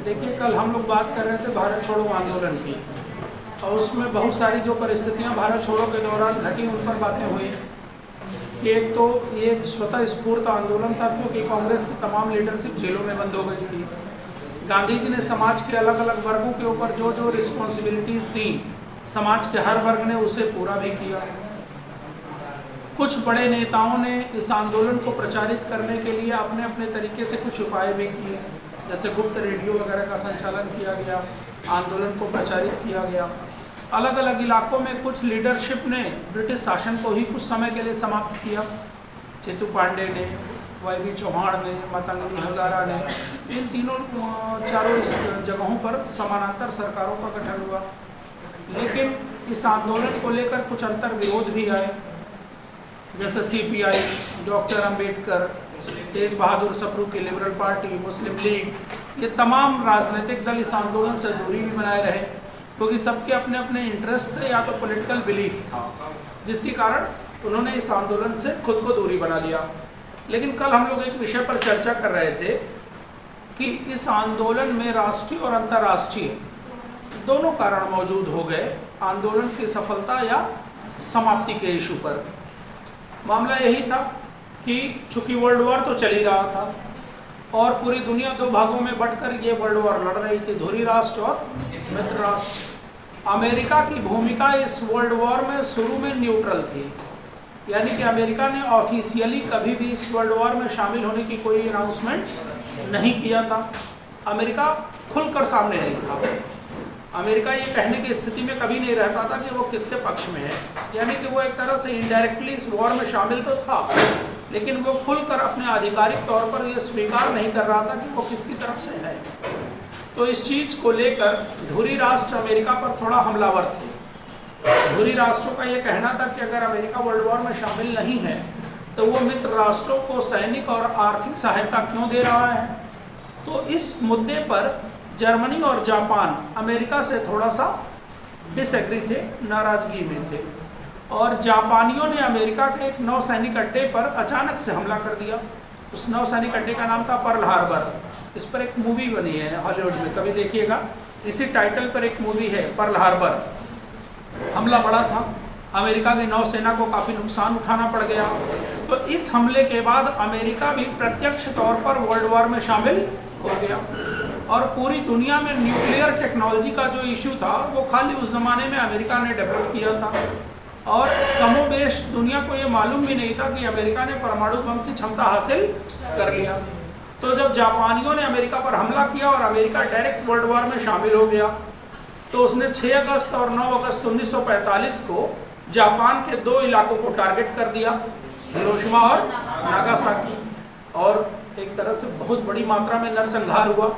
देखिए, कल हम लोग बात कर रहे थे भारत छोड़ो आंदोलन की, और उसमें बहुत सारी जो परिस्थितियां भारत छोड़ो के दौरान घटी उन पर बातें हुई कि एक तो ये एक स्वतः स्फूर्त आंदोलन था, क्योंकि कांग्रेस की तमाम लीडरशिप जेलों में बंद हो गई थी। गांधी जी ने समाज के अलग अलग वर्गों के ऊपर जो जो रिस्पॉन्सिबिलिटीज़ थी, समाज के हर वर्ग ने उसे पूरा भी किया। कुछ बड़े नेताओं ने इस आंदोलन को प्रचारित करने के लिए अपने अपने तरीके से कुछ उपाय भी किए, जैसे गुप्त रेडियो वगैरह का संचालन किया गया, आंदोलन को प्रचारित किया गया। अलग अलग इलाकों में कुछ लीडरशिप ने ब्रिटिश शासन को ही कुछ समय के लिए समाप्त किया। चेतु पांडे ने, वाई चौहान ने, मातंगी हजारा ने, इन तीनों चारों जगहों पर समानांतर सरकारों का गठन हुआ। लेकिन इस आंदोलन को लेकर कुछ अंतर विरोध भी आए, जैसे सीपीआई, डॉक्टर अंबेडकर, तेज बहादुर सप्रू की लिबरल पार्टी, मुस्लिम लीग, ये तमाम राजनीतिक दल इस आंदोलन से दूरी भी बनाए रहे, क्योंकि सबके अपने अपने इंटरेस्ट थे या तो पॉलिटिकल बिलीफ था, जिसके कारण उन्होंने इस आंदोलन से खुद को दूरी बना लिया। लेकिन कल हम लोग एक विषय पर चर्चा कर रहे थे कि इस आंदोलन में राष्ट्रीय और अंतर्राष्ट्रीय दोनों कारण मौजूद हो गए आंदोलन की सफलता या समाप्ति के इशू पर। मामला यही था कि चूंकि वर्ल्ड वॉर तो चल ही रहा था और पूरी दुनिया दो भागों में बंटकर ये वर्ल्ड वॉर लड़ रही थी, धुरी राष्ट्र और मित्र राष्ट्र। अमेरिका की भूमिका इस वर्ल्ड वॉर में शुरू में न्यूट्रल थी, यानी कि अमेरिका ने ऑफिशियली कभी भी इस वर्ल्ड वॉर में शामिल होने की कोई अनाउंसमेंट नहीं किया था। अमेरिका खुलकर सामने नहीं था। अमेरिका ये कहने की स्थिति में कभी नहीं रहता था कि वो किसके पक्ष में है, यानी कि वो एक तरह से इनडायरेक्टली इस वॉर में शामिल तो था, लेकिन वो खुलकर अपने आधिकारिक तौर पर ये स्वीकार नहीं कर रहा था कि वो किसकी तरफ से है। तो इस चीज़ को लेकर धुरी राष्ट्र अमेरिका पर थोड़ा हमलावर थे। धुरी राष्ट्रों का ये कहना था कि अगर अमेरिका वर्ल्ड वॉर में शामिल नहीं है तो वो मित्र राष्ट्रों को सैनिक और आर्थिक सहायता क्यों दे रहा है। तो इस मुद्दे पर जर्मनी और जापान अमेरिका से थोड़ा सा डिसएग्री थे, नाराजगी में थे, और जापानियों ने अमेरिका के एक नौसैनिक अड्डे पर अचानक से हमला कर दिया। उस नौसैनिक अड्डे का नाम था पर्ल हार्बर। इस पर एक मूवी बनी है हॉलीवुड में, कभी देखिएगा। इसी टाइटल पर एक मूवी है पर्ल हार्बर। हमला बड़ा था, अमेरिका की नौसेना को काफ़ी नुकसान उठाना पड़ गया। तो इस हमले के बाद अमेरिका भी प्रत्यक्ष तौर पर वर्ल्ड वॉर में शामिल हो गया, और पूरी दुनिया में न्यूक्लियर टेक्नोलॉजी का जो इशू था वो खाली उस ज़माने में अमेरिका ने डेवलप किया था, और कमोबेश दुनिया को ये मालूम भी नहीं था कि अमेरिका ने परमाणु बम की क्षमता हासिल कर लिया। तो जब जापानियों ने अमेरिका पर हमला किया और अमेरिका डायरेक्ट वर्ल्ड वॉर में शामिल हो गया, तो उसने 6 अगस्त और 9 अगस्त 1945 को जापान के 2 इलाकों को टारगेट कर दिया, हिरोशिमा और नागासाकी, और एक तरह से बहुत बड़ी मात्रा में नरसंहार हुआ।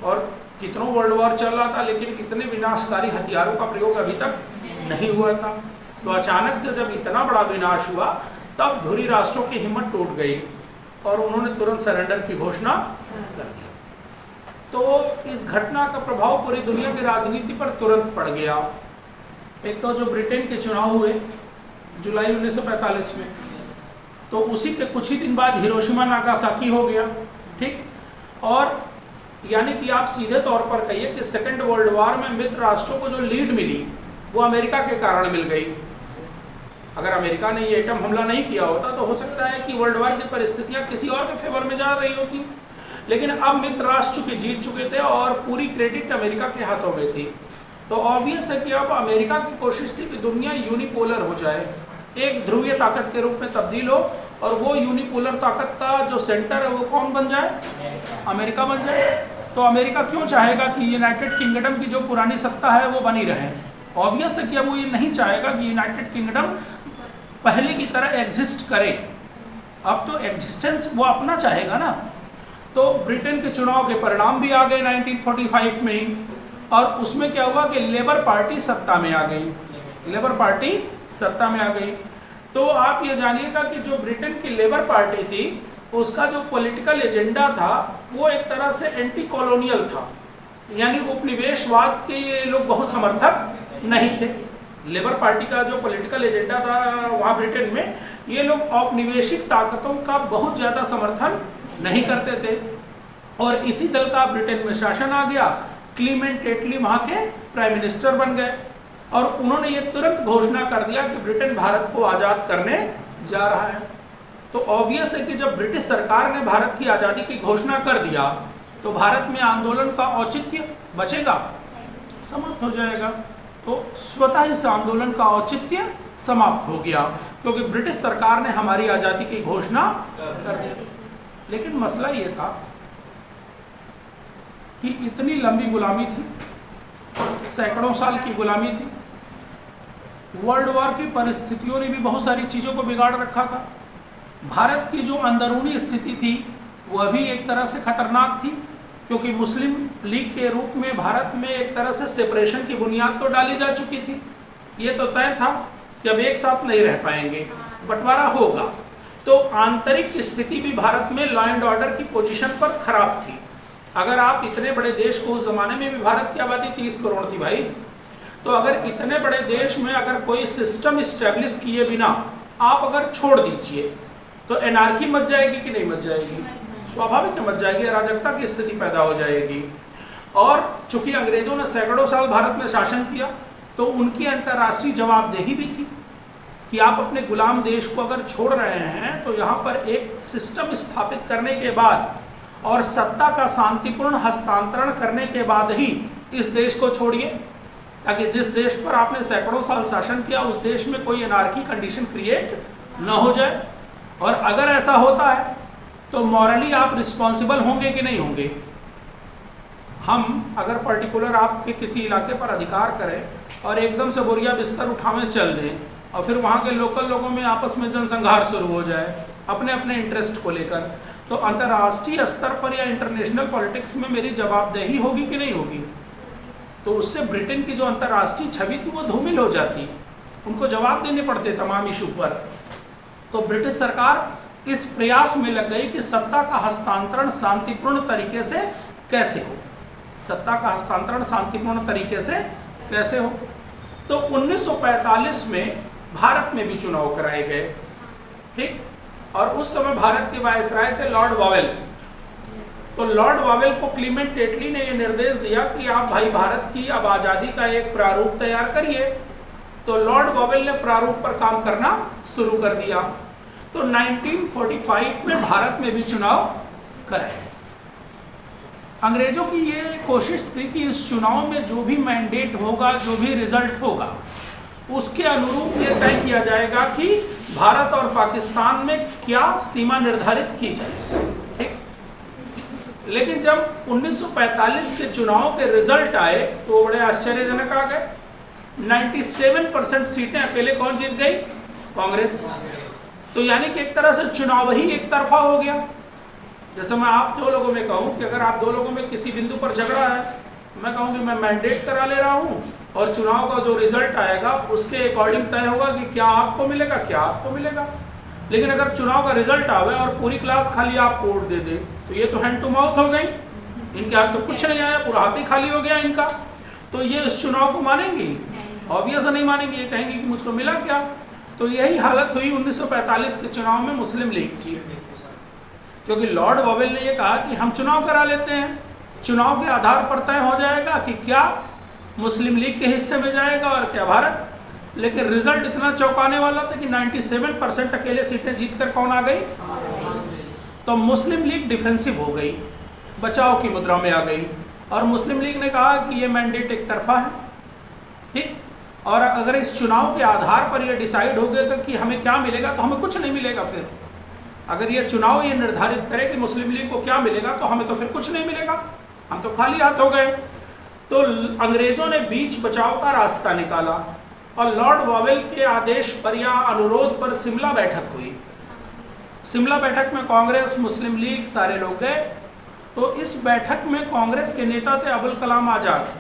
और कितनों वर्ल्ड वॉर चल रहा था, लेकिन इतने विनाशकारी हथियारों का प्रयोग अभी तक नहीं हुआ था। तो अचानक से जब इतना बड़ा विनाश हुआ, तब धुरी राष्ट्रों की हिम्मत टूट गई और उन्होंने तुरंत सरेंडर की घोषणा कर दी। तो इस घटना का प्रभाव पूरी दुनिया की राजनीति पर तुरंत पड़ गया। एक तो जो ब्रिटेन के चुनाव हुए जुलाई 1945 में, तो उसी के कुछ ही दिन बाद हिरोशिमा नागासाकी हो गया, ठीक। और यानी कि आप सीधे तौर पर कहिए कि सेकेंड वर्ल्ड वॉर में मित्र राष्ट्रों को जो लीड मिली वो अमेरिका के कारण मिल गई। अगर अमेरिका ने ये एटम हमला नहीं किया होता तो हो सकता है कि वर्ल्ड वॉर की परिस्थितियां किसी और के फेवर में जा रही होती, लेकिन अब मित्र राष्ट्र चूंकि जीत चुके थे और पूरी क्रेडिट अमेरिका के हाथों में थी, तो ऑब्वियस है कि अब अमेरिका की कोशिश थी कि दुनिया यूनिपोलर हो जाए, एक ध्रुवीय ताकत के रूप में तब्दील हो, और वो यूनिपोलर ताकत का जो सेंटर है वो कौन बन जाए, अमेरिका बन जाए। तो अमेरिका क्यों चाहेगा कि यूनाइटेड किंगडम की जो पुरानी सत्ता है वो बनी रहे। ऑब्वियस है कि अब वो ये नहीं चाहेगा कि यूनाइटेड किंगडम पहले की तरह एग्जिस्ट करे, अब तो एग्जिस्टेंस वो अपना चाहेगा ना। तो ब्रिटेन के चुनाव के परिणाम भी आ गए 1945 में ही, और उसमें क्या हुआ कि लेबर पार्टी सत्ता में आ गई, लेबर पार्टी सत्ता में आ गई। तो आप ये जानिएगा कि जो ब्रिटेन की लेबर पार्टी थी उसका जो पॉलिटिकल एजेंडा था वो एक तरह से एंटी कॉलोनियल था, यानी उपनिवेशवाद के ये लोग बहुत समर्थक नहीं थे। लेबर पार्टी का जो पॉलिटिकल एजेंडा था वहाँ ब्रिटेन में, ये लोग औपनिवेशिक ताकतों का बहुत ज़्यादा समर्थन नहीं करते थे। और इसी दल का ब्रिटेन में शासन आ गया। क्लीमेंट एटली वहाँ के प्राइम मिनिस्टर बन गए और उन्होंने ये तुरंत घोषणा कर दिया कि ब्रिटेन भारत को आज़ाद करने जा रहा है। तो ऑब्वियस है कि जब ब्रिटिश सरकार ने भारत की आज़ादी की घोषणा कर दिया तो भारत में आंदोलन का औचित्य बचेगा, समाप्त हो जाएगा। तो स्वतः इस आंदोलन का औचित्य समाप्त हो गया क्योंकि ब्रिटिश सरकार ने हमारी आज़ादी की घोषणा कर दी। लेकिन मसला ये था कि इतनी लंबी गुलामी थी, सैकड़ों साल की गुलामी थी। वर्ल्ड वॉर की परिस्थितियों ने भी बहुत सारी चीज़ों को बिगाड़ रखा था। भारत की जो अंदरूनी स्थिति थी वह भी एक तरह से खतरनाक थी क्योंकि मुस्लिम लीग के रूप में भारत में एक तरह से सेपरेशन की बुनियाद तो डाली जा चुकी थी। ये तो तय था कि अब एक साथ नहीं रह पाएंगे, बंटवारा होगा। तो आंतरिक स्थिति भी भारत में लॉ एंड ऑर्डर की पोजीशन पर खराब थी। अगर आप इतने बड़े देश को, उस जमाने में भी भारत की आबादी 30 करोड़ थी भाई, तो अगर इतने बड़े देश में अगर कोई सिस्टम इस्टेब्लिश किए बिना आप अगर छोड़ दीजिए तो एनार्की मच जाएगी कि नहीं मच जाएगी? स्वाभाविक मच जाएगी, अराजकता की स्थिति पैदा हो जाएगी। और चूंकि अंग्रेजों ने सैकड़ों साल भारत में शासन किया तो उनकी अंतर्राष्ट्रीय जवाबदेही भी थी कि आप अपने गुलाम देश को अगर छोड़ रहे हैं तो यहाँ पर एक सिस्टम स्थापित करने के बाद और सत्ता का शांतिपूर्ण हस्तांतरण करने के बाद ही इस देश को छोड़िए, ताकि जिस देश पर आपने सैकड़ों साल शासन किया उस देश में कोई एनार्की कंडीशन क्रिएट न हो जाए। और अगर ऐसा होता है तो मॉरली आप रिस्पॉन्सिबल होंगे कि नहीं होंगे? हम अगर पर्टिकुलर आपके किसी इलाके पर अधिकार करें और एकदम से बोरिया बिस्तर उठावे चल दें और फिर वहाँ के लोकल लोगों में आपस में जनसंघार शुरू हो जाए अपने अपने इंटरेस्ट को लेकर, तो अंतर्राष्ट्रीय स्तर पर या इंटरनेशनल पॉलिटिक्स में मेरी जवाबदेही होगी कि नहीं होगी? तो उससे ब्रिटेन की जो अंतर्राष्ट्रीय छवि थी वो धूमिल हो जाती, उनको जवाब देने पड़ते तमाम इशू पर। तो ब्रिटिश सरकार इस प्रयास में लग गई कि सत्ता का हस्तांतरण शांतिपूर्ण तरीके से कैसे हो, सत्ता का हस्तांतरण शांतिपूर्ण तरीके से कैसे हो। तो 1945 में भारत में भी चुनाव कराए गए, ठीक। और उस समय भारत के वायसराय थे लॉर्ड वावेल। तो लॉर्ड वावेल को क्लीमेंट एटली ने यह निर्देश दिया कि आप भाई भारत की अब आज़ादी का एक प्रारूप तैयार करिए। तो लॉर्ड वावेल ने प्रारूप पर काम करना शुरू कर दिया। तो 1945 में भारत में भी चुनाव कराए। अंग्रेजों की ये कोशिश थी कि इस चुनाव में जो भी मैंडेट होगा, जो भी रिजल्ट होगा, उसके अनुरूप ये तय किया जाएगा कि भारत और पाकिस्तान में क्या सीमा निर्धारित की जाए, ठीक। लेकिन जब 1945 के चुनाव के रिजल्ट आए तो बड़े आश्चर्यजनक आ गए। 97% सीटें अकेले कौन जीत गई? कांग्रेस। तो यानी कि एक तरह से चुनाव ही एक तरफा हो गया। जैसे मैं आप दो लोगों में कहूँ कि अगर आप दो लोगों में किसी बिंदु पर झगड़ा है, मैं कहूँ कि मैं मैंडेट करा ले रहा हूँ और चुनाव का जो रिजल्ट आएगा उसके अकॉर्डिंग तय होगा कि क्या आपको मिलेगा, क्या आपको मिलेगा। लेकिन अगर चुनाव का रिजल्ट आवे और पूरी क्लास खाली आपको वोट दे दे तो ये तो हैंड टू माउथ हो गई, इनके हाथ तो कुछ नहीं आया, पूरा हाथ ही खाली हो गया इनका। तो ये इस चुनाव को मानेंगी? ऑब्वियस नहीं मानेंगी, ये कहेंगी कि मुझको मिला क्या। तो यही हालत हुई 1945 के चुनाव में मुस्लिम लीग की, क्योंकि लॉर्ड वावेल ने यह कहा कि हम चुनाव करा लेते हैं, चुनाव के आधार पर तय हो जाएगा कि क्या मुस्लिम लीग के हिस्से में जाएगा और क्या भारत। लेकिन रिजल्ट इतना चौंकाने वाला था कि 97% अकेले सीटें जीतकर कौन आ गई? तो मुस्लिम लीग डिफेंसिव हो गई, बचाव की मुद्रा में आ गई और मुस्लिम लीग ने कहा कि ये मैंडेट एक तरफा है, ठीक। और अगर इस चुनाव के आधार पर यह डिसाइड हो गया कि हमें क्या मिलेगा तो हमें कुछ नहीं मिलेगा। फिर अगर ये चुनाव ये निर्धारित करे कि मुस्लिम लीग को क्या मिलेगा तो हमें तो फिर कुछ नहीं मिलेगा, हम तो खाली हाथ हो गए। तो अंग्रेजों ने बीच बचाव का रास्ता निकाला और लॉर्ड वावेल के आदेश पर या अनुरोध पर शिमला बैठक हुई। शिमला बैठक में कांग्रेस, मुस्लिम लीग सारे लोग गए। तो इस बैठक में कांग्रेस के नेता थे अबुल कलाम आज़ाद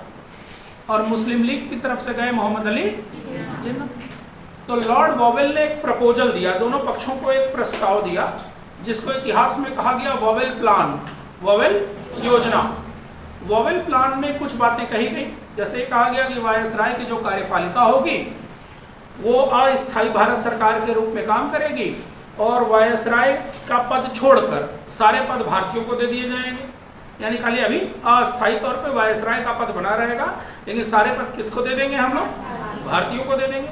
और मुस्लिम लीग की तरफ से गए मोहम्मद अली जिन्ना। तो लॉर्ड वावेल ने एक प्रपोजल दिया, दोनों पक्षों को एक प्रस्ताव दिया जिसको इतिहास में कहा गया वावेल प्लान, वावेल योजना। वावेल प्लान में कुछ बातें कही गई, जैसे कहा गया कि वायसराय की जो कार्यपालिका होगी वो अस्थायी भारत सरकार के रूप में काम करेगी और वायसराय का पद छोड़कर सारे पद भारतीयों को दे दिए जाएंगे। यानी खाली अभी अस्थायी तौर पे वायसराय का पद बना रहेगा, लेकिन सारे पद किसको दे देंगे हम लोग? भारतीयों को दे देंगे।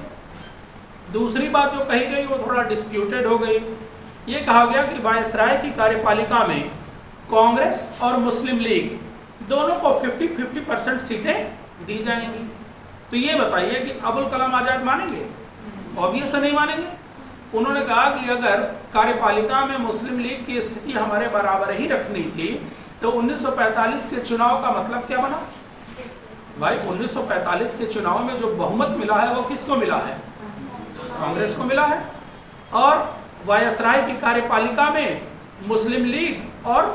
दूसरी बात जो कही गई वो थोड़ा डिस्प्यूटेड हो गई। ये कहा गया कि वायसराय की कार्यपालिका में कांग्रेस और मुस्लिम लीग दोनों को 50-50% सीटें दी जाएंगी। तो ये बताइए कि अबुल कलाम आज़ाद मानेंगे? ऑब्वियस नहीं मानेंगे। उन्होंने कहा कि अगर कार्यपालिका में मुस्लिम लीग की स्थिति हमारे बराबर ही रखनी थी तो 1945 के चुनाव का मतलब क्या बना? भाई 1945 के चुनाव में जो बहुमत मिला है वो किसको मिला है? कांग्रेस को मिला है। और वायसराय की कार्यपालिका में मुस्लिम लीग और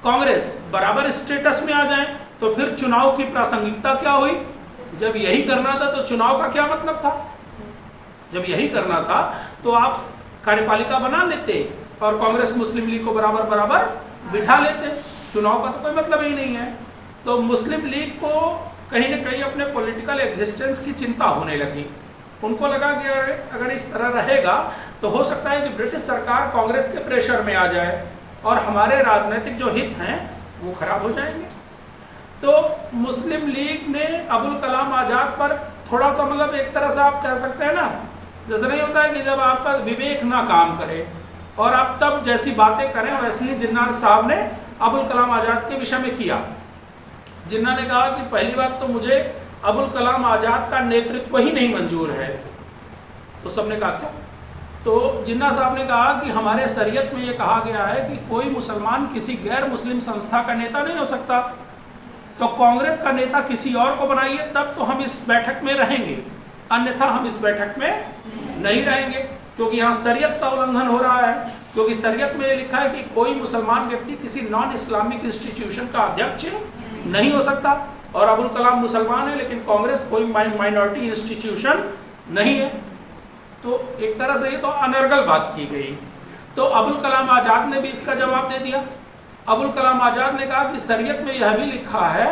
कांग्रेस बराबर स्टेटस में आ जाएं तो फिर चुनाव की प्रासंगिकता क्या हुई? जब यही करना था तो चुनाव का क्या मतलब था? जब यही करना था तो आप कार्यपालिका बना लेते और कांग्रेस मुस्लिम लीग को बराबर बराबर बिठा लेते। चुनाव का तो कोई मतलब ही नहीं है। तो मुस्लिम लीग को कहीं ना कहीं अपने पॉलिटिकल एग्जिस्टेंस की चिंता होने लगी। उनको लगा कि अगर इस तरह रहेगा तो हो सकता है कि ब्रिटिश सरकार कांग्रेस के प्रेशर में आ जाए और हमारे राजनीतिक जो हित हैं वो खराब हो जाएंगे। तो मुस्लिम लीग ने अबुल कलाम आज़ाद पर थोड़ा सा मतलब एक तरह से आप कह सकते हैं ना, जैसे नहीं होता है कि जब आपका विवेक ना काम करे और आप तब जैसी बातें करें, वैसे ही जिन्ना साहब ने अबुल कलाम आज़ाद के विषय में किया। जिन्ना ने कहा कि पहली बात तो मुझे अबुल कलाम आज़ाद का नेतृत्व ही नहीं मंजूर है। तो सबने कहा क्यों? तो जिन्ना साहब ने कहा कि हमारे शरीयत में ये कहा गया है कि कोई मुसलमान किसी गैर मुस्लिम संस्था का नेता नहीं हो सकता, तो कांग्रेस का नेता किसी और को बनाइए तब तो हम इस बैठक में रहेंगे, अन्यथा हम इस बैठक में नहीं रहेंगे, क्योंकि यहाँ शरीयत का उल्लंघन हो रहा है। क्योंकि शरीयत में लिखा है कि कोई मुसलमान व्यक्ति किसी नॉन इस्लामिक इंस्टीट्यूशन का अध्यक्ष नहीं हो सकता। और अबुल कलाम मुसलमान है लेकिन कांग्रेस कोई माइनॉरिटी इंस्टीट्यूशन नहीं है। तो एक तरह से ये तो अनर्गल बात की गई। तो अबुल कलाम आज़ाद ने भी इसका जवाब दे दिया। अबुल कलाम आज़ाद ने कहा कि शरीयत में यह भी लिखा है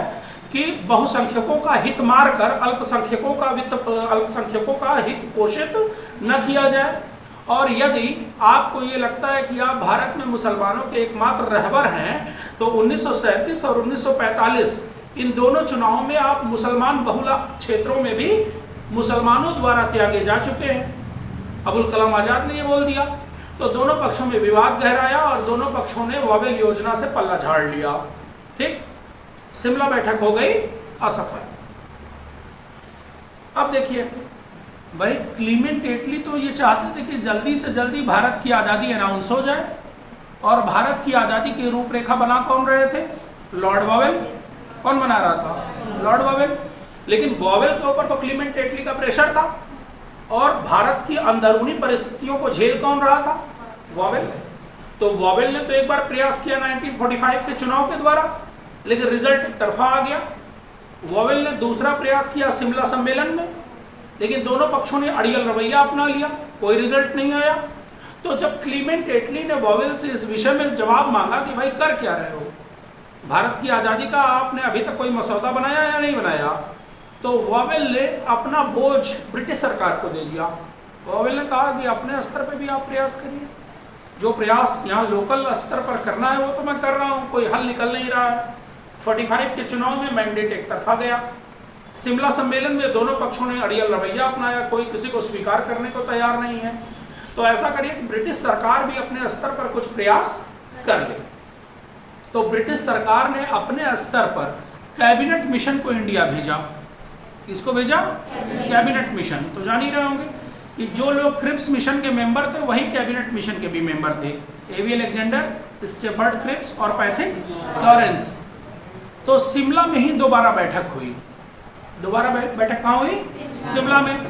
कि बहुसंख्यकों का हित मारकर अल्पसंख्यकों का हित पोषित न किया जाए। और यदि आपको ये लगता है कि आप भारत में मुसलमानों के एकमात्र रहबर हैं तो 1937 और 1945 इन दोनों चुनावों में आप मुसलमान बहुल क्षेत्रों में भी मुसलमानों द्वारा त्यागे जा चुके हैं। अबुल कलाम आज़ाद ने ये बोल दिया। तो दोनों पक्षों में विवाद गहराया और दोनों पक्षों ने वॉवेल योजना से पल्ला झाड़ लिया। ठीक, शिमला बैठक हो गई असफल। अब देखिए भाई, क्लीमेंट एटली तो ये चाहते थे कि जल्दी से जल्दी भारत की आज़ादी अनाउंस हो जाए। और भारत की आज़ादी की रूपरेखा बना कौन रहे थे? Lord vowel. कौन बना रहा था? Lord vowel. लेकिन वॉवेल के ऊपर तो क्लीमेंट एटली का प्रेशर था। और भारत की अंदरूनी परिस्थितियों को झेल कौन रहा था? वॉवेल। तो वॉवेल ने तो एक बार प्रयास किया 1945 के चुनाव के द्वारा, लेकिन रिजल्ट एक तरफा आ गया। वॉवेल ने दूसरा प्रयास किया शिमला सम्मेलन में, लेकिन दोनों पक्षों ने अड़ियल रवैया अपना लिया, कोई रिजल्ट नहीं आया। तो जब क्लीमेंट एटली ने वॉवेल से इस विषय में जवाब मांगा कि भाई कर क्या रहे हो, भारत की आज़ादी का आपने अभी तक कोई मसौदा बनाया या नहीं बनाया, तो वॉवेल ने अपना बोझ ब्रिटिश सरकार को दे दिया। वॉवेल ने कहा कि अपने स्तर पर भी आप प्रयास करिए, जो प्रयास यहाँ लोकल स्तर पर करना है वो तो मैं कर रहा हूँ, कोई हल निकल नहीं रहा है। 45 के चुनाव में मैंडेट एक तरफा गया। शिमला सम्मेलन में दोनों पक्षों ने अड़ियल रवैया अपनाया, कोई किसी को स्वीकार करने को तैयार नहीं है। तो ऐसा करिए कि ब्रिटिश सरकार भी अपने स्तर पर कुछ प्रयास कर ले। तो ब्रिटिश सरकार ने अपने स्तर पर कैबिनेट मिशन को इंडिया भेजा। किसको भेजा? Cabinet mission. तो जान ही रहे होंगे कि जो लोग क्रिप्स मिशन के मेंबर थे वही कैबिनेट मिशन के भी मेंबर थे, एवी अलेक्जेंडर, स्टेफर्ड क्रिप्स और पैथिक लॉरेंस। तो शिमला में ही दोबारा बैठक हुई। दोबारा बैठक कहाँ हुई? शिमला में।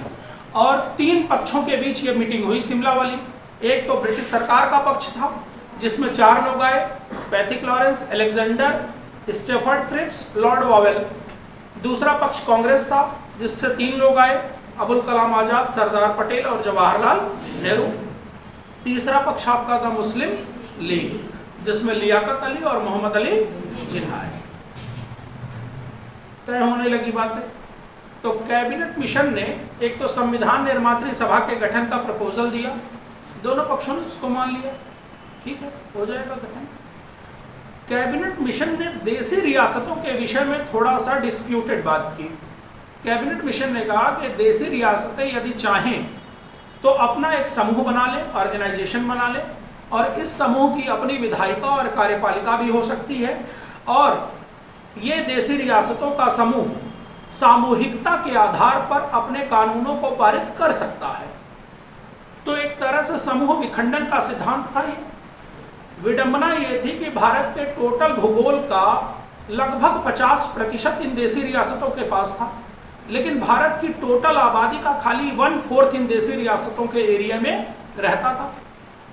और 3 पक्षों के बीच ये मीटिंग हुई शिमला वाली। एक तो ब्रिटिश सरकार का पक्ष था जिसमें 4 लोग आए, Pethick Lawrence, Alexander, Stafford Cripps, Lord Wavell. दूसरा पक्ष कांग्रेस था जिससे 3 लोग आए, अबुल कलाम आज़ाद, सरदार पटेल और जवाहरलाल नेहरू। तीसरा पक्ष आपका था मुस्लिम लीग जिसमें लियाकत अली और मोहम्मद अली जिन्ना है। तय होने लगी बातें। तो कैबिनेट मिशन ने एक तो संविधान निर्मात्री सभा के गठन का प्रपोजल दिया, दोनों पक्षों ने उसको मान लिया, ठीक है हो जाएगा गठन। कैबिनेट मिशन ने देशी रियासतों के विषय में थोड़ा सा डिस्प्यूटेड बात की। कैबिनेट मिशन ने कहा कि देशी रियासतें यदि चाहें तो अपना एक समूह बना ले, ऑर्गेनाइजेशन बना ले, और इस समूह की अपनी विधायिका और कार्यपालिका भी हो सकती है, और ये देशी रियासतों का समूह सामूहिकता के आधार पर अपने कानूनों को पारित कर सकता है। तो एक तरह से समूह विखंडन का सिद्धांत था ये। विडंबना ये थी कि भारत के टोटल भूगोल का लगभग 50% इन देशी रियासतों के पास था, लेकिन भारत की टोटल आबादी का खाली 1/4 इन देशी रियासतों के एरिया में रहता था।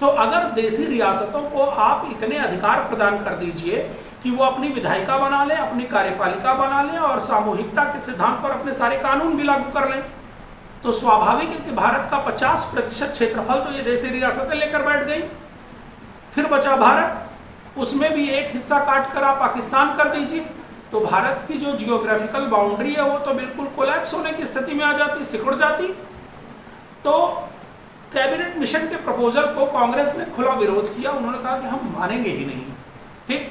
तो अगर देशी रियासतों को आप इतने अधिकार प्रदान कर दीजिए कि वो अपनी विधायिका बना लें, अपनी कार्यपालिका बना लें और सामूहिकता के सिद्धांत पर अपने सारे कानून भी लागू कर लें, तो स्वाभाविक है कि भारत का 50% क्षेत्रफल तो ये देशी रियासतें लेकर बैठ गई। फिर बचा भारत, उसमें भी एक हिस्सा काट कर आप पाकिस्तान कर दीजिए, तो भारत की जो जियोग्राफिकल बाउंड्री है वो तो बिल्कुल कोलैप्स होने की स्थिति में आ जाती, सिकुड़ जाती। तो कैबिनेट मिशन के प्रपोजल को कांग्रेस ने खुला विरोध किया। उन्होंने कहा कि हम मानेंगे ही नहीं। ठीक,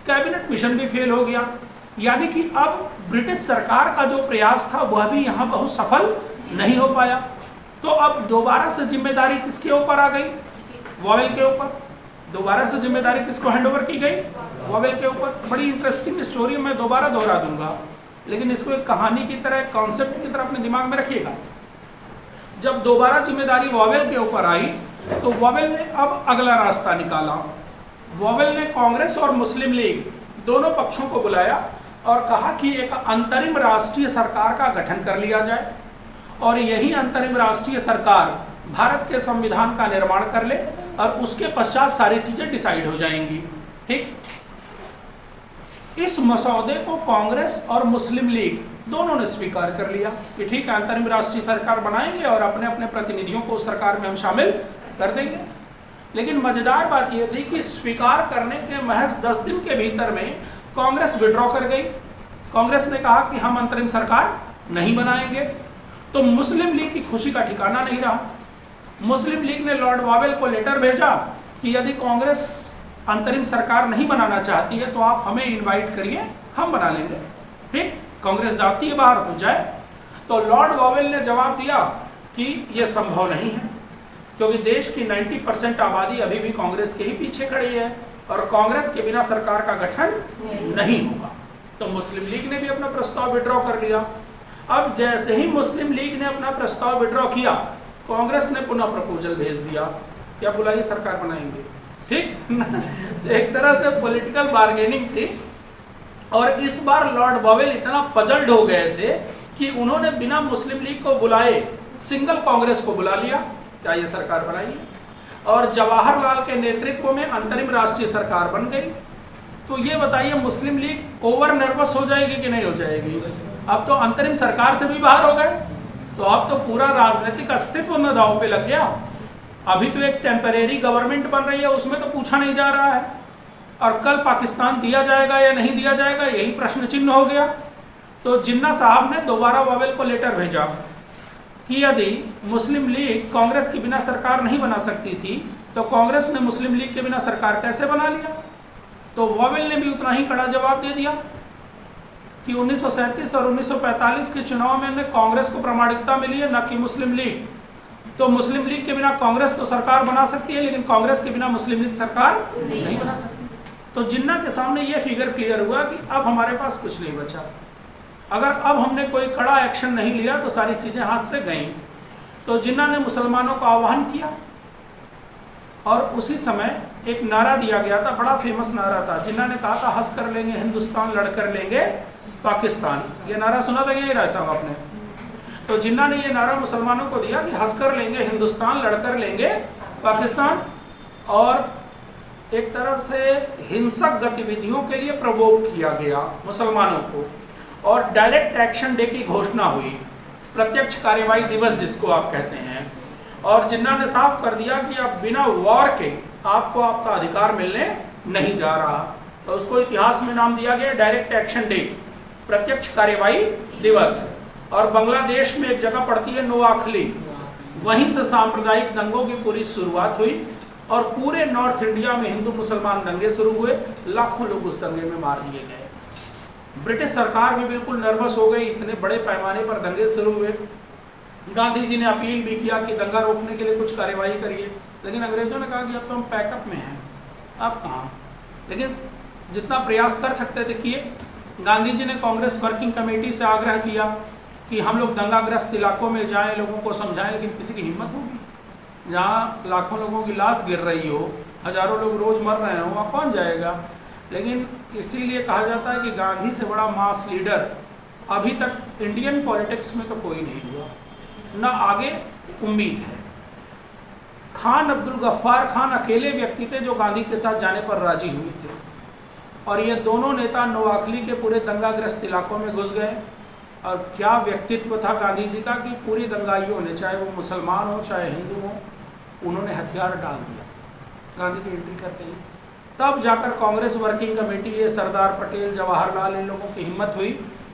कैबिनेट मिशन भी फेल हो गया, यानी कि अब ब्रिटिश सरकार का जो प्रयास था वह भी यहाँ बहुत सफल नहीं हो पाया। तो अब दोबारा से जिम्मेदारी किसके ऊपर आ गई? वॉवेल के ऊपर। दोबारा से जिम्मेदारी किसको हैंडओवर की गई? वॉवेल के ऊपर। बड़ी इंटरेस्टिंग स्टोरी मैं दोबारा दोहरा दूंगा, लेकिन इसको एक कहानी की तरह, कॉन्सेप्ट की तरह अपने दिमाग में रखिएगा। जब दोबारा जिम्मेदारी वॉवेल के ऊपर आई तो वॉवेल ने अब अगला रास्ता निकाला। वॉवेल ने कांग्रेस और मुस्लिम लीग दोनों पक्षों को बुलाया और कहा कि एक अंतरिम राष्ट्रीय सरकार का गठन कर लिया जाए, और यही अंतरिम राष्ट्रीय सरकार भारत के संविधान का निर्माण कर ले और उसके पश्चात सारी चीजें डिसाइड हो जाएंगी। ठीक, इस मसौदे को कांग्रेस और मुस्लिम लीग दोनों ने स्वीकार कर लिया कि ठीक है, अंतरिम राष्ट्रीय सरकार बनाएंगे और अपने अपने प्रतिनिधियों को उस सरकार में हम शामिल कर देंगे। लेकिन मजेदार बात यह थी कि स्वीकार करने के महज 10 दिन के भीतर में कांग्रेस विड्रॉ कर गई। कांग्रेस ने कहा कि हम अंतरिम सरकार नहीं बनाएंगे। तो मुस्लिम लीग की खुशी का ठिकाना नहीं रहा। मुस्लिम लीग ने लॉर्ड वॉवेल को लेटर भेजा कि यदि कांग्रेस अंतरिम सरकार नहीं बनाना चाहती है तो आप हमें इनवाइट करिए, हम बना लेंगे। ठीक, कांग्रेस जाती है बाहर तो जाए। तो लॉर्ड वॉवेल ने जवाब दिया कि यह संभव नहीं है, क्योंकि देश की 90% आबादी अभी भी कांग्रेस के ही पीछे खड़ी है और कांग्रेस के बिना सरकार का गठन नहीं होगा। तो मुस्लिम लीग ने भी अपना प्रस्ताव विड्रॉ कर लिया। अब जैसे ही मुस्लिम लीग ने अपना प्रस्ताव विड्रॉ किया, कांग्रेस ने पुनः प्रपोजल भेज दिया, क्या बुलाइए सरकार बनाएंगे। ठीक एक तरह से पॉलिटिकल बार्गेनिंग थी। और इस बार लॉर्ड वॉवेल इतना पजल्ड हो गए थे कि उन्होंने बिना मुस्लिम लीग को बुलाए सिंगल कांग्रेस को बुला लिया, क्या ये सरकार बनाइए। और जवाहरलाल के नेतृत्व में अंतरिम राष्ट्रीय सरकार बन गई। तो ये बताइए, मुस्लिम लीग ओवर नर्वस हो जाएगी कि नहीं हो जाएगी? अब तो अंतरिम सरकार से भी बाहर हो गए, तो अब तो पूरा राजनीतिक अस्तित्व न दांव पे लग गया। अभी तो एक टेम्परेरी गवर्नमेंट बन रही है, उसमें तो पूछा नहीं जा रहा है, और कल पाकिस्तान दिया जाएगा या नहीं दिया जाएगा यही प्रश्न चिन्ह हो गया। तो जिन्ना साहब ने दोबारा वॉवेल को लेटर भेजा कि यदि मुस्लिम लीग कांग्रेस के बिना सरकार नहीं बना सकती थी तो कांग्रेस ने मुस्लिम लीग के बिना सरकार कैसे बना लिया। तो वॉवेल ने भी उतना ही कड़ा जवाब दे दिया कि 1937 और 1945 के चुनाव में कांग्रेस को प्रामाणिकता मिली है, न कि मुस्लिम लीग। तो मुस्लिम लीग के बिना कांग्रेस तो सरकार बना सकती है, लेकिन कांग्रेस के बिना मुस्लिम लीग सरकार नहीं बना सकती। तो जिन्ना के सामने ये फिगर क्लियर हुआ कि अब हमारे पास कुछ नहीं बचा। अगर अब हमने कोई कड़ा एक्शन नहीं लिया तो सारी चीज़ें हाथ से गईं। तो जिन्ना ने मुसलमानों का आह्वान किया और उसी समय एक नारा दिया गया था, बड़ा फेमस नारा था। जिन्ना ने कहा था, हंस कर लेंगे हिंदुस्तान, लड़ कर लेंगे पाकिस्तान। ये नारा सुना था यही राय साहब आपने? तो जिन्ना ने ये नारा मुसलमानों को दिया कि हंस कर लेंगे हिंदुस्तान, लड़ कर लेंगे पाकिस्तान, और एक तरह से हिंसक गतिविधियों के लिए प्रवोक किया गया मुसलमानों को। और डायरेक्ट एक्शन डे की घोषणा हुई, प्रत्यक्ष कार्यवाही दिवस जिसको आप कहते हैं। और जिन्ना ने साफ कर दिया कि अब बिना वॉर के आपको आपका अधिकार मिलने नहीं जा रहा। तो उसको इतिहास में नाम दिया गया डायरेक्ट एक्शन डे, प्रत्यक्ष कार्यवाही दिवस। और बांग्लादेश में एक जगह पड़ती है नोआखली, वहीं से सांप्रदायिक दंगों की पूरी शुरुआत हुई। और पूरे नॉर्थ इंडिया में हिंदू मुसलमान दंगे शुरू हुए, लाखों लोग उस दंगे में मार दिए गए। ब्रिटिश सरकार भी बिल्कुल नर्वस हो गई, इतने बड़े पैमाने पर दंगे शुरू हुए। गांधी जी ने अपील भी किया कि दंगा रोकने के लिए कुछ कार्रवाई करिए, लेकिन अंग्रेजों ने कहा कि अब तो हम पैकअप में हैं, अब कहाँ। लेकिन जितना प्रयास कर सकते थे किए। गांधी जी ने कांग्रेस वर्किंग कमेटी से आग्रह किया कि हम लोग दंगाग्रस्त इलाकों में जाएं, लोगों को समझाएं, लेकिन किसी की हिम्मत होगी। जहाँ लाखों लोगों की लाश गिर रही हो, हजारों लोग रोज़ मर रहे हो, वहाँ कौन जाएगा। लेकिन इसीलिए कहा जाता है कि गांधी से बड़ा मास लीडर अभी तक इंडियन पॉलिटिक्स में तो कोई नहीं हुआ, ना आगे उम्मीद है। खान अब्दुल गफ्फार खान अकेले व्यक्ति थे जो गांधी के साथ जाने पर राजी हुए थे, और ये दोनों नेता नोआखली के पूरे दंगाग्रस्त इलाकों में घुस गए। और क्या व्यक्तित्व था गांधी जी का कि पूरी दंगाइयों ने, चाहे वो मुसलमान हो चाहे हिंदू हो, उन्होंने हथियार डाल दिया गांधी की एंट्री करते ही। तब जाकर कांग्रेस वर्किंग कमेटी, ये सरदार पटेल, जवाहरलाल, इन लोगों की हिम्मत हुई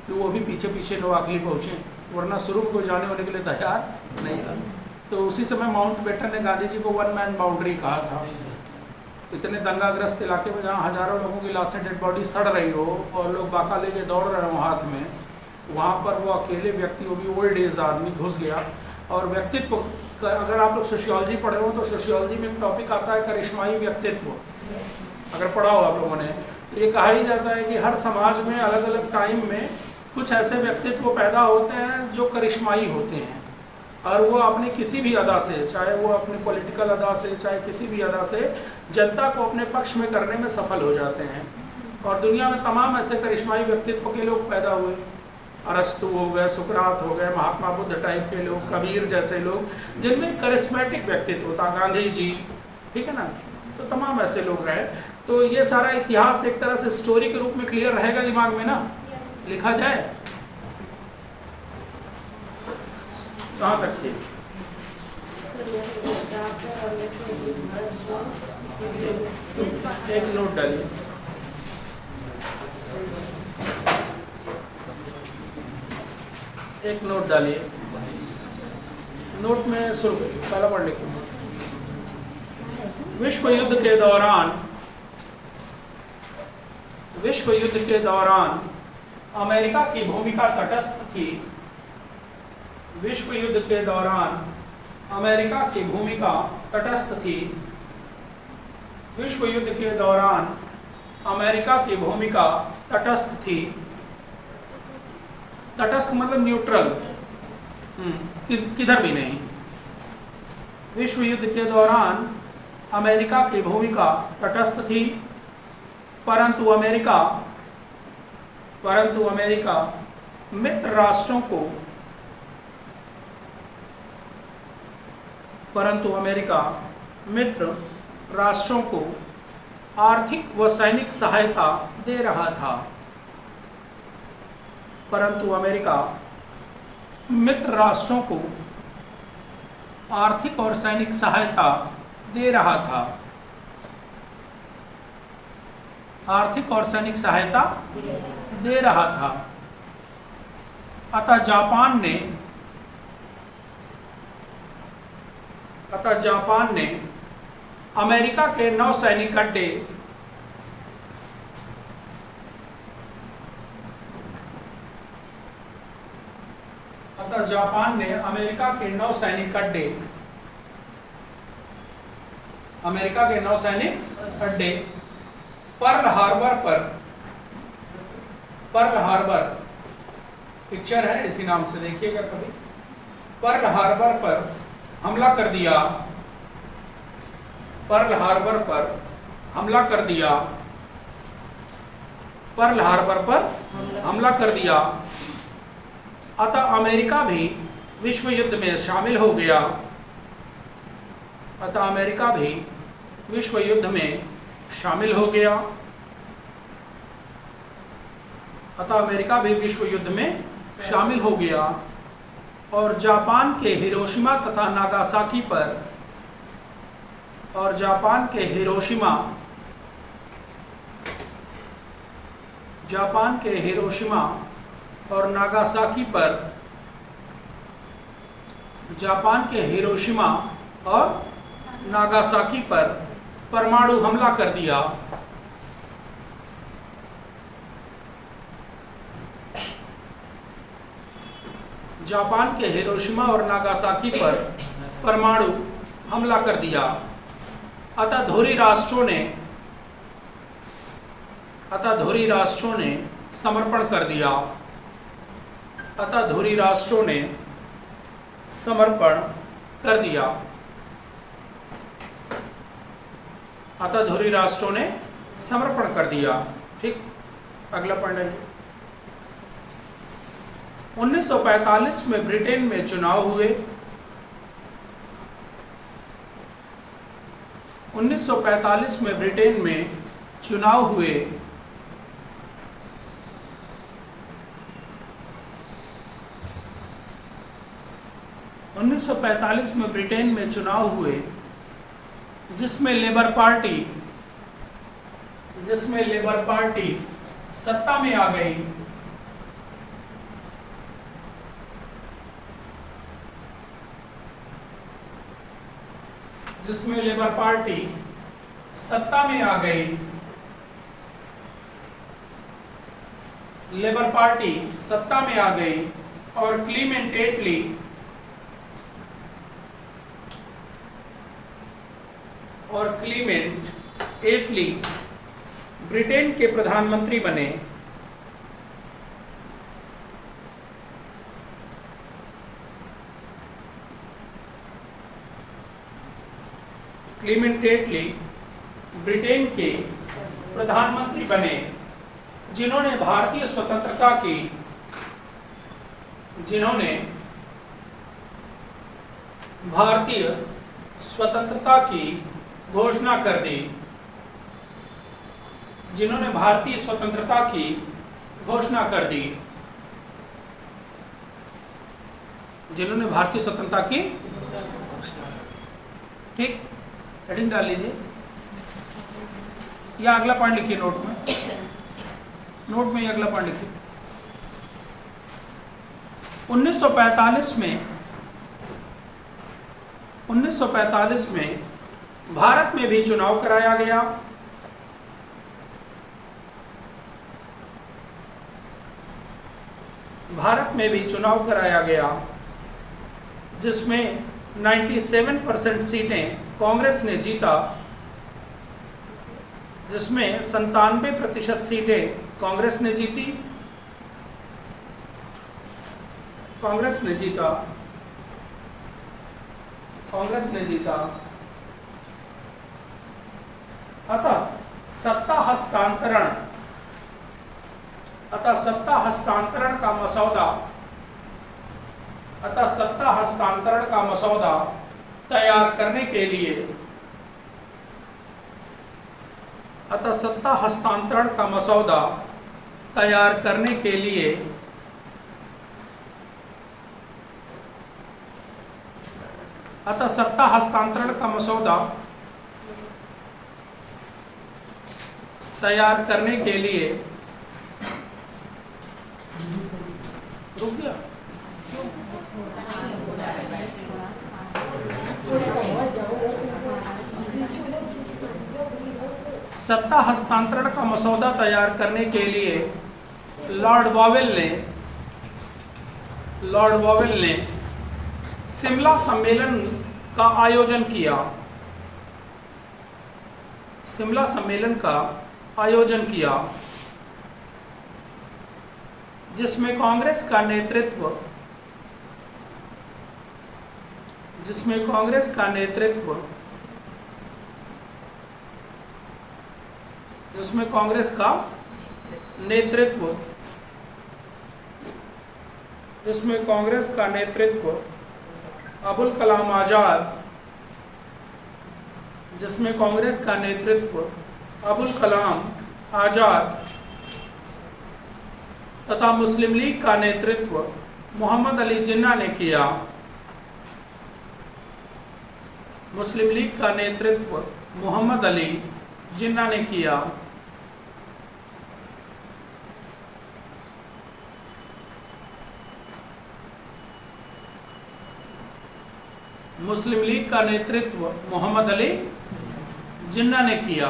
कि वो भी पीछे पीछे नोआखली पहुँचे, वरना शुरू में कोई जाने होने के लिए तैयार नहीं था। तो उसी समय माउंटबेटन ने गांधी जी को वन मैन बाउंड्री कहा था। इतने दंगाग्रस्त इलाके में जहाँ हजारों लोगों की लाशें, डेड बॉडी सड़ रही हो और लोग बाका लेके दौड़ रहे हो हाथ में, वहाँ पर वो अकेले व्यक्ति, वो भी ओल्ड एज आदमी, घुस गया। और व्यक्तित्व, अगर आप लोग सोशियोलॉजी पढ़े हो तो सोशियोलॉजी में एक टॉपिक आता है करिश्माई व्यक्तित्व, अगर पढ़ा हो आप लोगों ने। तो ये कहा ही जाता है कि हर समाज में अलग अलग टाइम में कुछ ऐसे व्यक्तित्व पैदा होते हैं जो करिश्माई होते हैं, और वो अपनी किसी भी अदा से, चाहे वो अपनी पॉलिटिकल अदा से, चाहे किसी भी अदा से, जनता को अपने पक्ष में करने में सफल हो जाते हैं। और दुनिया में तमाम ऐसे करिश्माई व्यक्तित्व के लोग पैदा हुए। अरस्तु हो गए, सुकरात हो गए, महात्मा बुद्ध टाइप के लोग, कबीर जैसे लोग, जिनमें करिश्मेटिक व्यक्तित्व था, गांधी जी, ठीक है ना। तो तमाम ऐसे लोग रहे। तो ये सारा इतिहास एक तरह से स्टोरी के रूप में क्लियर रहेगा दिमाग में ना, लिखा जाए। कहाँ तक थी? एक नोट डालिए। एक नोट डालिए, नोट में शुरू करिए, पहला पढ़ लिखिए। विश्व युद्ध के दौरान अमेरिका की भूमिका तटस्थ थी। विश्व युद्ध के दौरान अमेरिका की भूमिका तटस्थ थी। विश्व युद्ध के दौरान अमेरिका की भूमिका तटस्थ थी। तटस्थ मतलब न्यूट्रल, किधर भी नहीं। विश्व युद्ध के दौरान अमेरिका की भूमिका तटस्थ थी, परंतु अमेरिका मित्र राष्ट्रों को आर्थिक व सैनिक सहायता दे रहा था। परंतु अमेरिका मित्र राष्ट्रों को आर्थिक और सैनिक सहायता दे रहा था। आर्थिक और सैनिक सहायता दे रहा था। अतः जापान ने अमेरिका के नौसैनिक अड्डे पर्ल हार्बर पिक्चर है, इसी नाम से देखिएगा कभी। पर्ल हार्बर पर हमला कर दिया। पर्ल हार्बर पर हमला कर दिया। अतः अमेरिका भी विश्व युद्ध में शामिल हो गया। और जापान के हिरोशिमा तथा नागासाकी नागासाकी पर परमाणु हमला कर दिया। जापान के हिरोशिमा और नागासाकी पर परमाणु हमला कर दिया। अतः धुरी राष्ट्रों ने समर्पण कर दिया। अतः धुरी राष्ट्रों ने समर्पण कर दिया। अतः धुरी राष्ट्रों ने समर्पण कर दिया। ठीक, अगला पॉइंट है 1945 में ब्रिटेन में चुनाव हुए। 1945 में ब्रिटेन में चुनाव हुए। उन्नीस सौ 1945 में ब्रिटेन में चुनाव हुए जिसमें लेबर पार्टी सत्ता में आ गई। जिसमें लेबर पार्टी सत्ता में आ गई। लेबर पार्टी सत्ता में आ गई और क्लीमेंट एटली ब्रिटेन के प्रधानमंत्री बने। क्लीमेंट एटली ब्रिटेन के प्रधानमंत्री बने जिन्होंने भारतीय स्वतंत्रता की घोषणा कर दी। जिन्होंने भारतीय स्वतंत्रता की घोषणा कर दी। जिन्होंने भारतीय स्वतंत्रता की, ठीक, हेडिंग डाल लीजिए या अगला पॉइंट लिखिए नोट में ही अगला पॉइंट लिखिए। 1945 में भारत में भी चुनाव कराया गया। भारत में भी चुनाव कराया गया जिसमें 97% सीटें कांग्रेस ने जीता। जिसमें 97% सीटें कांग्रेस ने जीती। कांग्रेस ने जीता। अतः सत्ता हस्तांतरण का मसौदा तैयार करने के लिए रुक गया। सत्ता हस्तांतरण का मसौदा तैयार करने के लिए लॉर्ड वॉवेल ने शिमला सम्मेलन का आयोजन किया जिसमें कांग्रेस का नेतृत्व अबुल कलाम आजाद तथा मुस्लिम लीग का नेतृत्व मोहम्मद अली जिन्ना ने किया। मुस्लिम लीग का नेतृत्व मोहम्मद अली जिन्ना ने किया। मुस्लिम लीग का नेतृत्व मोहम्मद अली जिन्ना ने किया।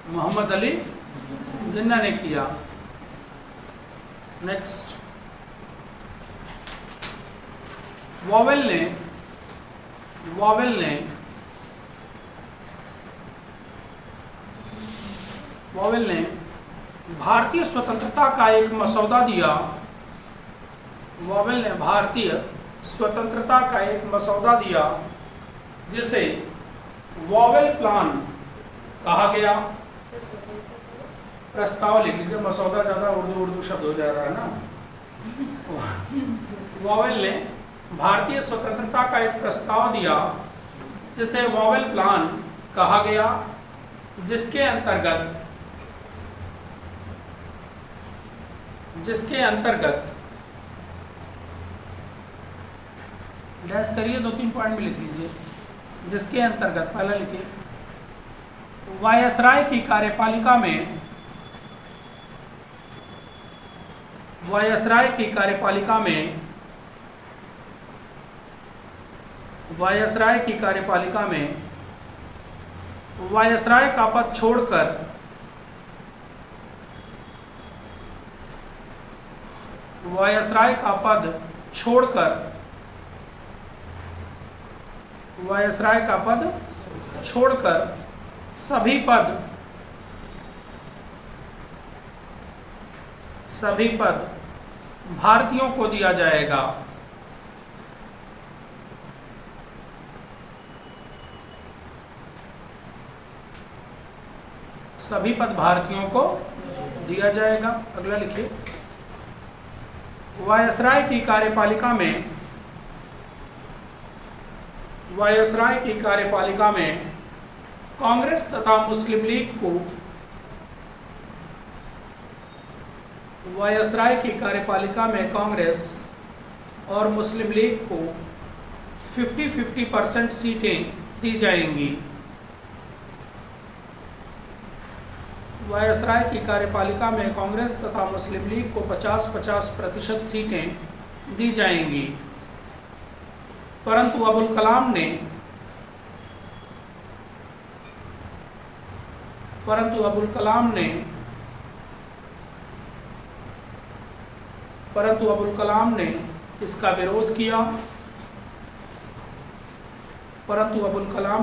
मोहम्मद अली जिन्ना ने किया। नेक्स्ट, वॉवेल ने भारतीय स्वतंत्रता का एक मसौदा दिया। वॉवेल ने भारतीय स्वतंत्रता का एक मसौदा दिया जिसे वॉवेल प्लान कहा गया। प्रस्ताव लिख लीजिए, मसौदा ज़्यादा उर्दू शब्द हो जा रहा है ना। वॉवेल ने भारतीय स्वतंत्रता का एक प्रस्ताव दिया जिसे वॉवेल प्लान कहा गया, जिसके अंतर्गत डैश करिए, 2-3 पॉइंट में लिख लीजिए। जिसके अंतर्गत पहला लिखिए, वायसराय की कार्यपालिका में वायसराय का पद छोड़कर सभी पद भारतीयों को दिया जाएगा। सभी पद भारतीयों को दिया जाएगा। अगला लिखिए, वायसराय की कार्यपालिका में कांग्रेस तथा मुस्लिम लीग को वायसराय की कार्यपालिका में कांग्रेस और मुस्लिम लीग को 50-50% सीटें दी जाएंगी। वायसराय की कार्यपालिका में कांग्रेस तथा मुस्लिम लीग को 50-50% सीटें दी जाएंगी। परंतु अबुल कलाम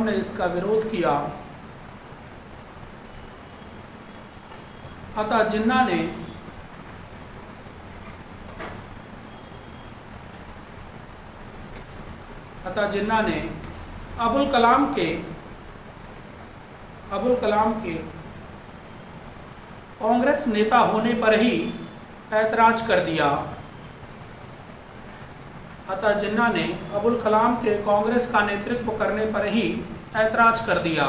ने इसका विरोध किया। अतः जिन्ना ने अबुल कलाम के कांग्रेस नेता होने पर ही ऐतराज कर दिया। अतः जिन्ना ने अबुल कलाम के कांग्रेस का नेतृत्व करने पर ही ऐतराज कर दिया।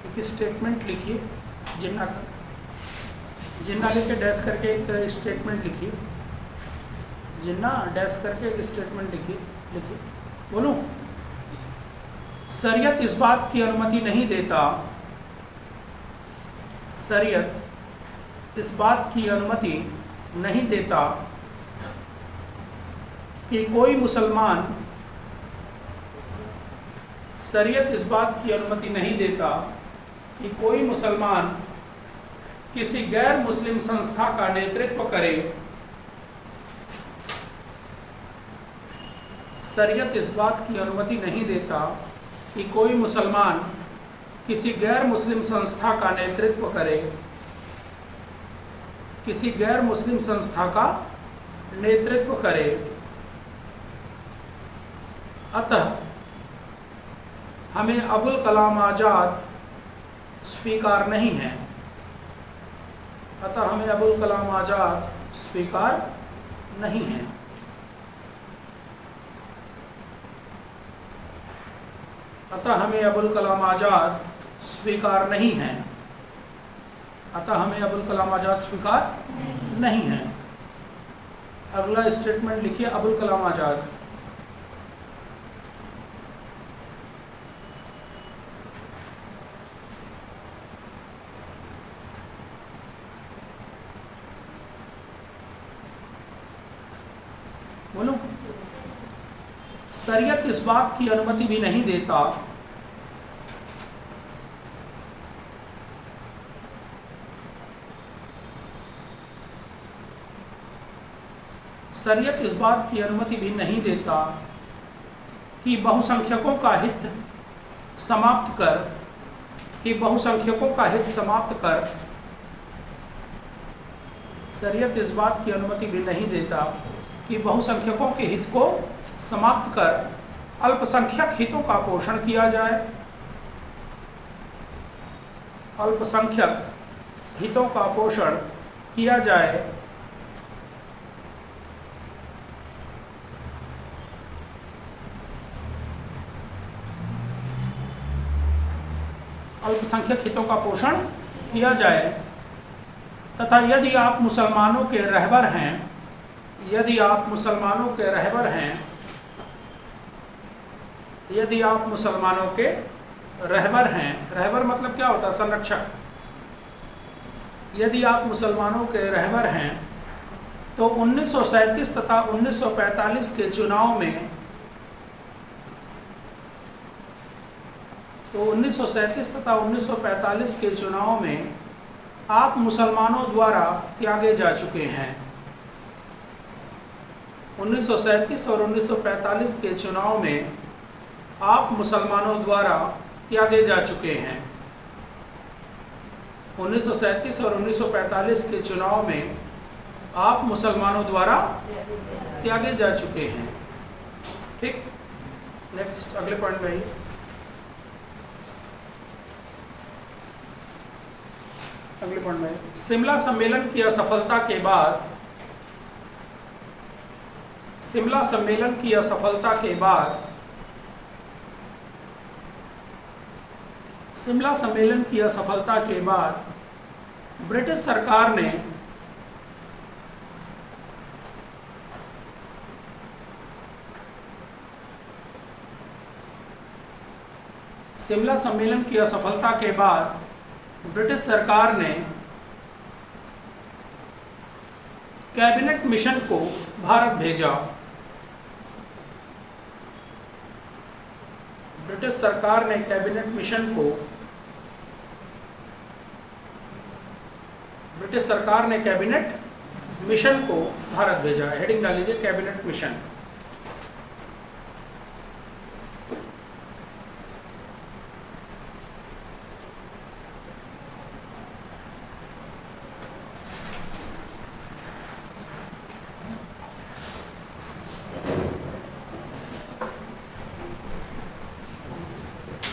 एक स्टेटमेंट लिखिए जिन्ना का, जिन्ना लिखे डैश करके एक स्टेटमेंट लिखिए। जिन्ना डैश करके एक स्टेटमेंट लिखिए। बोलूं, शरीयत इस बात की अनुमति नहीं देता कि कोई मुसलमान किसी गैर मुस्लिम संस्था का नेतृत्व करे। शरीयत इस बात की अनुमति नहीं देता कि कोई मुसलमान किसी गैर मुस्लिम संस्था का नेतृत्व करे। अतः हमें अबुल कलाम आज़ाद स्वीकार नहीं है। अतः हमें अबुल कलाम आज़ाद स्वीकार नहीं है। अतः हमें अबुल कलाम आज़ाद स्वीकार नहीं है। अतः हमें अबुल कलाम आज़ाद स्वीकार नहीं है। अगला स्टेटमेंट लिखिए, अबुल कलाम आज़ाद। शरीयत इस बात की अनुमति भी नहीं देता शरीयत इस बात की अनुमति भी नहीं देता कि बहुसंख्यकों का हित समाप्त कर शरीयत इस बात की अनुमति भी नहीं देता कि बहुसंख्यकों के हित को समाप्त कर अल्पसंख्यक हितों का पोषण किया जाए। अल्पसंख्यक हितों का पोषण किया जाए। अल्पसंख्यक हितों का पोषण किया जाए तथा यदि आप मुसलमानों के रहबर हैं, रहबर मतलब क्या होता है? संरक्षक। यदि आप मुसलमानों के रहबर हैं तो 1937 तथा 1945 के चुनाव में तो 1937 तथा 1945 के चुनाव में आप मुसलमानों द्वारा त्यागे जा चुके हैं। 1937 और 1945 के चुनाव में आप मुसलमानों द्वारा त्यागे जा चुके हैं। 1937 और 1945 के चुनाव में आप मुसलमानों द्वारा त्यागे जा चुके हैं। ठीक, नेक्स्ट अगले पॉइंट में शिमला सम्मेलन की असफलता के बाद ब्रिटिश सरकार ने कैबिनेट मिशन को भारत भेजा। ब्रिटिश सरकार ने कैबिनेट मिशन को भारत भेजा। हेडिंग डाल लीजिए, कैबिनेट मिशन।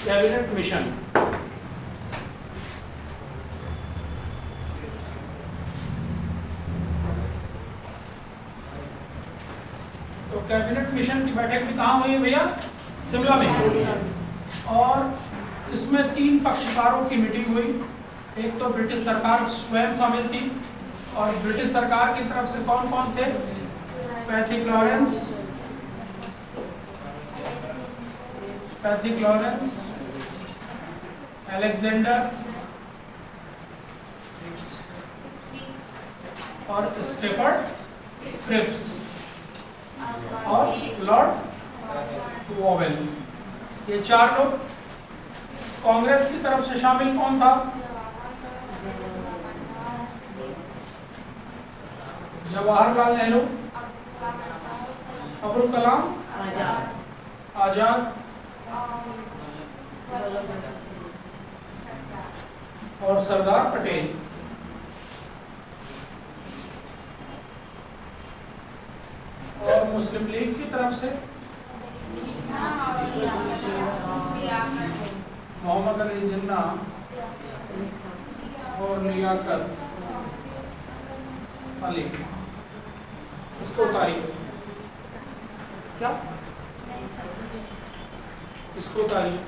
कैबिनेट मिशन तो कैबिनेट मिशन की बैठक भी कहाँ हुई है भैया? शिमला में हुई है। और इसमें 3 पक्षकारों की मीटिंग हुई। एक तो ब्रिटिश सरकार स्वयं शामिल थी और ब्रिटिश सरकार की तरफ से कौन कौन थे? पैथिक लॉरेंस, अलेक्जेंडर और स्टेफर्ड क्रिप्स और लॉर्ड वोवेल। ये 4 लोग। कांग्रेस की तरफ से शामिल कौन था? जवाहरलाल नेहरू, अब्दुल कलाम आजाद और सरदार पटेल। और मुस्लिम लीग की तरफ से मोहम्मद अली जिन्ना और लियाकत अली। इसको उतारिए, क्या इसको उतारिए।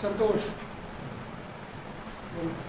संतोष बोलो।